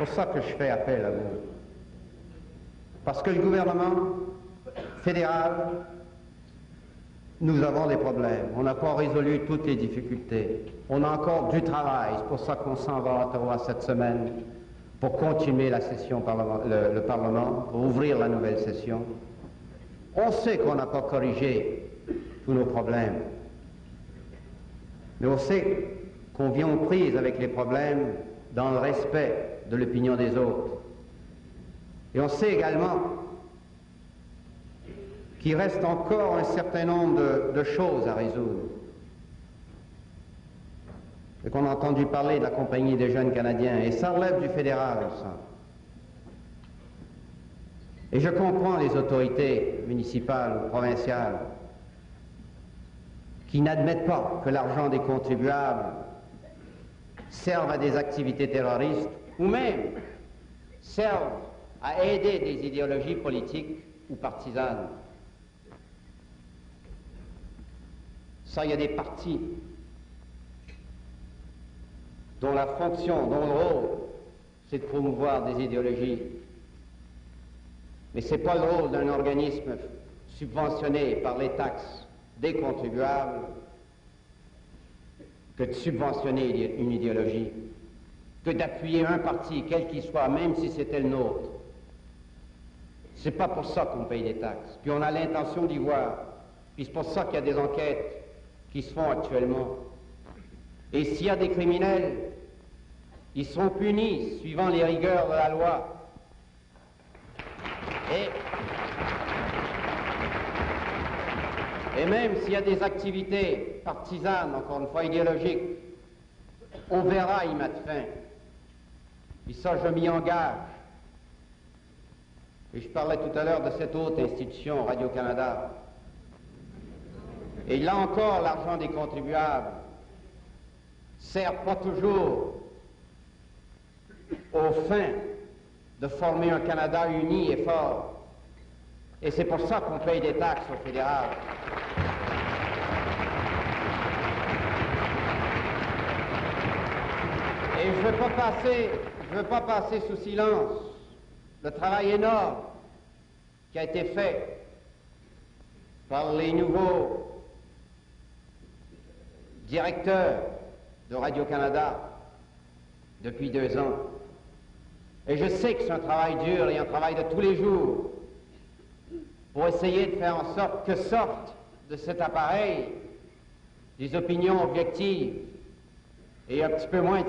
pour ça que je fais appel à vous. Parce que le gouvernement fédéral, nous avons des problèmes. On n'a pas résolu toutes les difficultés. On a encore du travail. C'est pour ça qu'on s'en va à Ottawa cette semaine pour continuer la session le Parlement, pour ouvrir la nouvelle session. On sait qu'on n'a pas corrigé tous nos problèmes. Mais on sait qu'on vient aux prises avec les problèmes dans le respect de l'opinion des autres. Et on sait également qu'il reste encore un certain nombre de choses à résoudre. Et qu'on a entendu parler de la Compagnie des jeunes Canadiens, et ça relève du fédéral, ça. Et je comprends les autorités municipales ou provinciales qui n'admettent pas que l'argent des contribuables serve à des activités terroristes ou même serve à aider des idéologies politiques ou partisanes. Ça, il y a des partis dont la fonction, dont le rôle, c'est de promouvoir des idéologies. Mais ce n'est pas le rôle d'un organisme subventionné par les taxes des contribuables que de subventionner une idéologie, que d'appuyer un parti, quel qu'il soit, même si c'était le nôtre. C'est pas pour ça qu'on paye des taxes. Puis on a l'intention d'y voir. Puis c'est pour ça qu'il y a des enquêtes qui se font actuellement. Et s'il y a des criminels, ils seront punis suivant les rigueurs de la loi. Et même s'il y a des activités partisanes, encore une fois idéologiques, on verra y mettre fin. Et ça, je m'y engage. Et je parlais tout à l'heure de cette haute institution, Radio-Canada. Et là encore, l'argent des contribuables sert pas toujours aux fins de former un Canada uni et fort. Et c'est pour ça qu'on paye des taxes au fédéral. Et je ne veux pas passer sous silence le travail énorme qui a été fait par les nouveaux directeurs de Radio-Canada depuis 2 ans. Et je sais que c'est un travail dur et un travail de tous les jours pour essayer de faire en sorte que sortent de cet appareil des opinions objectives et un petit peu moins